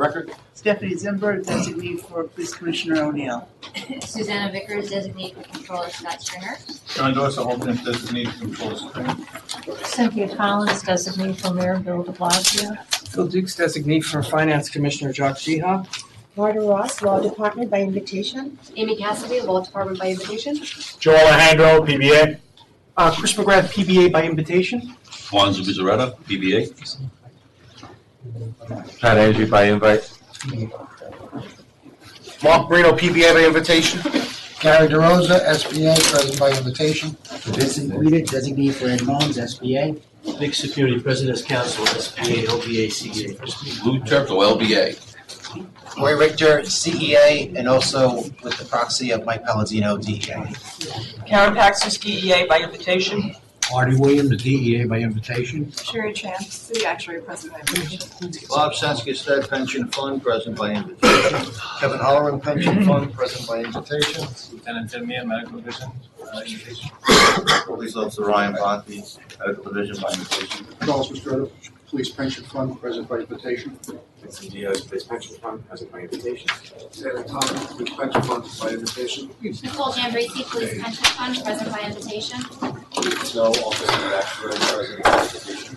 record. Stephanie Zimber, designee for Police Commissioner O'Neill. Susanna Vickers, designee for Controller Scott Stringer. John Dorsey, alternate designee for Controller Stringer. Cynthia Collins, designee for Mayor Bill de Blasio. Phil Dukes, designee for Finance Commissioner Jock Jiha. Marta Ross, Law Department by invitation. Amy Cassidy, Law Department by invitation. Joe Alejandro, PBA. Chris McGrath, PBA by invitation. Juan Zubizarreta, PBA. Pat Andrew by invite. Mark Brito, PBA by invitation. Gary DeRosa, SBA, present by invitation. Vincent Guida, designee for Ed Mullins, SBA. Big Security, President's Council, SBA, LBA, CEA. Lou Turco, LBA. Roy Richter, CEA, and also with the proxy of Mike Palladino, DEA. Karen Paxis, DEA by invitation. Marty Williams, DEA by invitation. Sherry Chance, City Actuary, present by invitation. Bob Senskestead, Pension Fund, present by invitation. Kevin Holleran, Pension Fund, present by invitation. Lieutenant Tim Meehan, Medical Division, invitation. Police Officer Ryan Bonte, Medical Division by invitation. Charles Mastrota, Police Pension Fund, present by invitation. CDO's Police Pension Fund, present by invitation. Sarah Thomas, Police Pension Fund, by invitation. Nicole Jambrisi, Police Pension Fund, present by invitation. Snow, Officer of Actuary, present by invitation.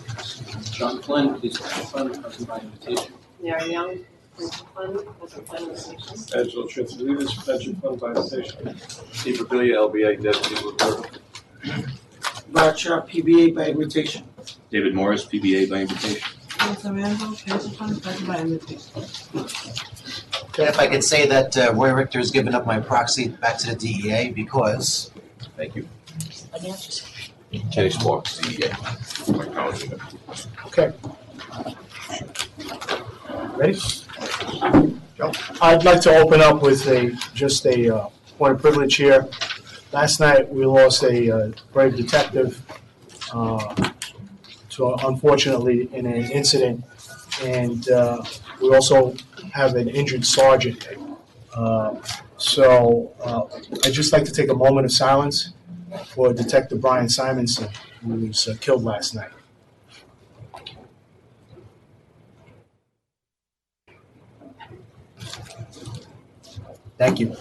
John Flynn, Police Pension Fund, present by invitation. Mary Young, Pension Fund, present by invitation. Angela Trinidad, Pension Fund by invitation. Steve Papillia, LBA, designee for Brad Sharp, PBA by invitation. David Morris, PBA by invitation. Pension Fund, present by invitation. Okay, if I could say that Roy Richter has given up my proxy back to the DEA because. Thank you. Kenny Sparks, DEA. Okay. Ready? I'd like to open up with just a point of privilege here. Last night we lost a brave detective, unfortunately, in an incident, and we also have an injured sergeant. So I'd just like to take a moment of silence for Detective Brian Simonson, who was killed last night. Thank you.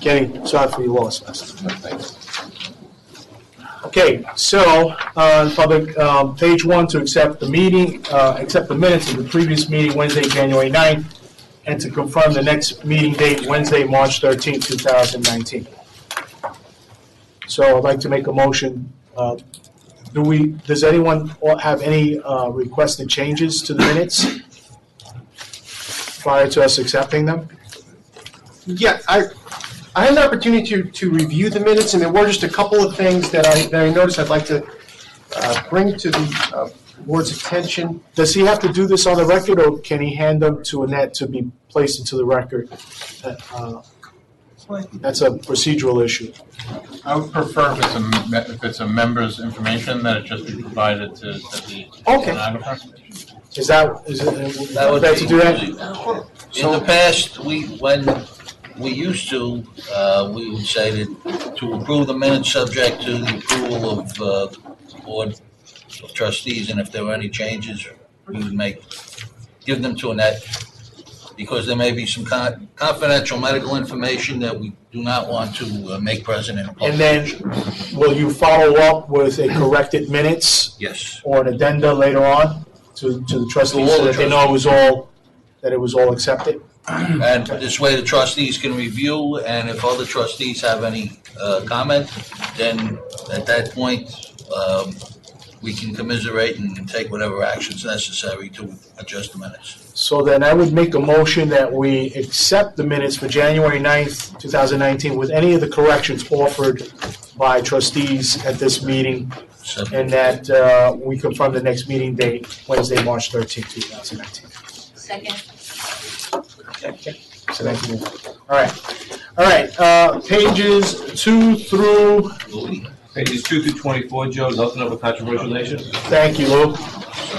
Kenny, sorry for your loss last night. Okay, so public page 1 to accept the meeting, accept the minutes of the previous meeting, Wednesday, January 9th, and to confirm the next meeting date, Wednesday, March 13th, 2019. So I'd like to make a motion. Does anyone have any requested changes to the minutes prior to us accepting them? Yeah, I had an opportunity to review the minutes, and there were just a couple of things that I noticed I'd like to bring to the board's attention. Does he have to do this on the record, or can he hand them to Annette to be placed into the record? That's a procedural issue. I would prefer if it's a member's information that it just be provided to the stenographer. Is it better to do that? In the past, when we used to, we would say that to approve the minutes subject to the approval of the Board of Trustees, and if there were any changes, we would give them to Annette, because there may be some confidential medical information that we do not want to make present in public. And then, will you follow up with a corrected minutes? Yes. Or an addenda later on to the trustees so that they know it was all accepted? And this way the trustees can review, and if other trustees have any comment, then at that point, we can commiserate and take whatever actions necessary to adjust the minutes. So then I would make a motion that we accept the minutes for January 9th, 2019 with any of the corrections offered by trustees at this meeting, and that we confirm the next meeting date, Wednesday, March 13th, 2019. Second. Okay. So thank you. All right. Pages 2 through... Pages 2 through 24, Joe, nothing of a controversial nature. Thank you, Luke.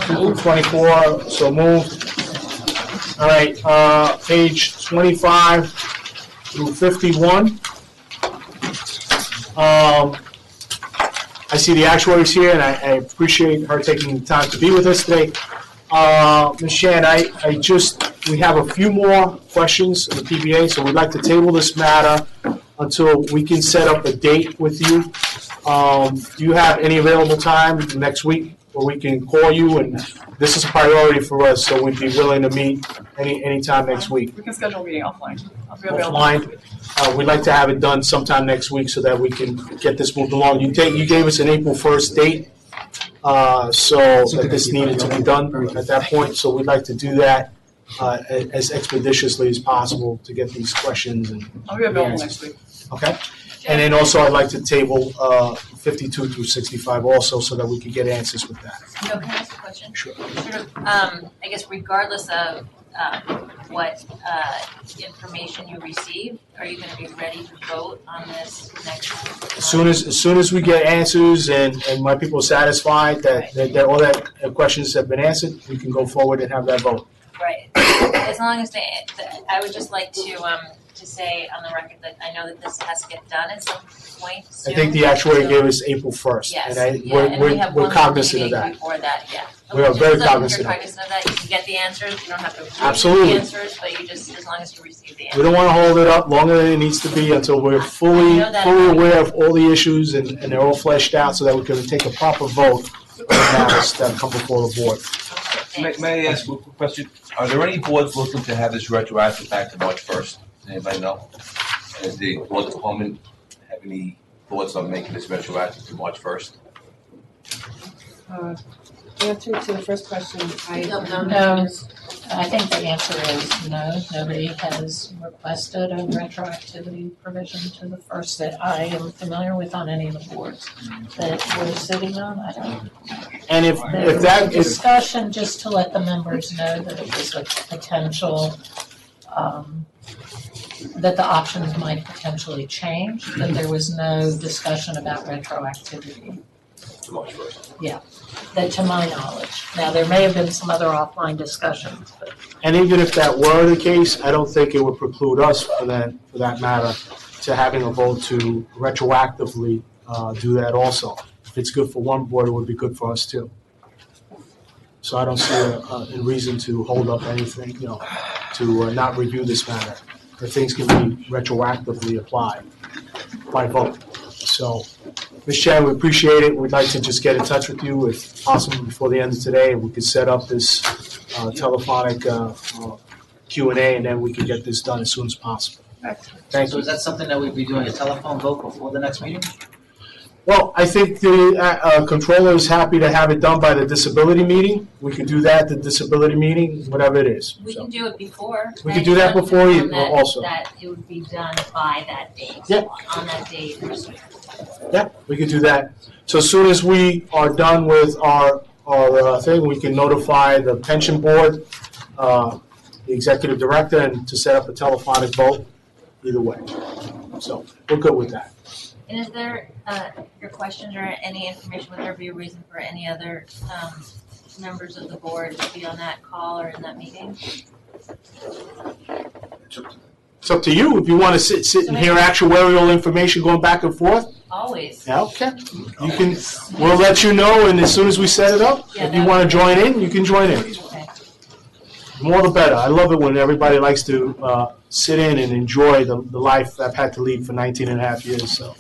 2 through 24, so moved. All right, page 25 through 51. I see the actuaries here, and I appreciate her taking the time to be with us today. Ms. Shan, we have a few more questions on the PBA, so we'd like to table this matter until we can set up a date with you. Do you have any available time next week where we can call you? And this is a priority for us, so we'd be willing to meet anytime next week. We can schedule a meeting offline. I'll be available. Offline, we'd like to have it done sometime next week so that we can get this moved along. You gave us an April 1st date, so that this needed to be done at that point. So we'd like to do that as expeditiously as possible to get these questions and. I'll be available next week. Okay. And then also, I'd like to table 52 through 65 also, so that we can get answers with that. No, can I ask a question? Sure. Sort of, I guess regardless of what information you receive, are you going to be ready to vote on this next month? As soon as we get answers and my people are satisfied that all that questions have been answered, we can go forward and have that vote. Right. As long as I would just like to say on the record that I know that this has to get done at some point soon. I think the actuary gave us April 1st. Yes. And we have we're one cognizant of meeting that. before that, yeah. We are Okay, very just so cognizant you're of it. cognizant of that. You can get the answers. You don't have to receive Absolutely. the answers, but you just, as long as you receive the answers. We don't want to hold it up longer than it needs to be until we're fully aware of all the issues and they're all fleshed out so that we can take a proper vote on matters that come before the board. May I ask a quick question? Are there any boards looking to have this retroactive back to March 1st? Does anybody know? Does the board department have any thoughts on making this retroactive to March 1st? Answer to the first question, No, I think the answer is no. Nobody has requested a retroactivity provision to the first that I am familiar with on any of the boards that we're sitting on. I don't. And if There that was a is, discussion just to let the members know that it was a potential, that the options might potentially change, but there was no discussion about retroactivity. To March 1st. Yeah, that to my knowledge. Now, there may have been some other offline discussions, but. and even if that were the case, I don't think it would preclude us for that matter to having a vote to retroactively do that also. If it's good for one board, it would be good for us too. So I don't see a reason to hold up anything, to not review this matter. The things can be retroactively applied by vote. So, Ms. Chan, we appreciate it. We'd like to just get in touch with you if possible before the end of today, and we could set up this telephonic Q&A, and then we could get this done as soon as possible. Thank So you. is that something that we'd be doing a telephone vote before the next meeting? Well, I think the controller is happy to have it done by the disability meeting. We could do that, the disability meeting, whatever it is. We So, can do it before. We could do that before you also. That it would be done by that date. Yeah. On that date or sooner. yeah, we could do that. So as soon as we are done with our thing, we can notify the pension board, the executive director, and to set up a telephonic vote either way. So we're good with that. And is there, your questions or any information, would there be a reason for any other members of the board to be on that call or in that meeting? It's up to you. If you want to sit and hear actuarial information going back and forth, Always. yeah, okay. You can, we'll let you know, and as soon as we set it up, Yeah, if you that want would to join in, you can join in. Okay. The more the better. I love it when everybody likes to sit in and enjoy the life I've had to lead for 19 and a half years, so.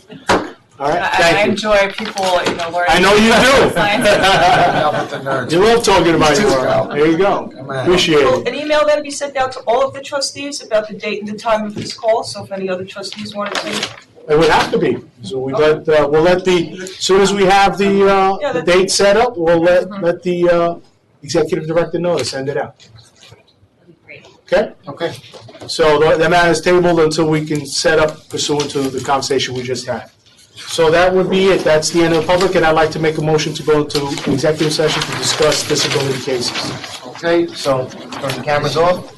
All right, I thank you. enjoy people, learning. I know you Science. do. You love talking about your work. There you go. Appreciate Will it. an email then be sent out to all of the trustees about the date and the time of this call? So if any other trustees want to take It would have to be. So we'll let as soon as we have the date set up, we'll let the executive director know to send it out. That'd be great. Okay? Okay. So the matter is tabled until we can set up pursuant to the conversation we just had. So that would be it. That's the end of the public, and I'd like to make a motion to go into executive session to discuss disability cases. Okay, so turn the cameras off.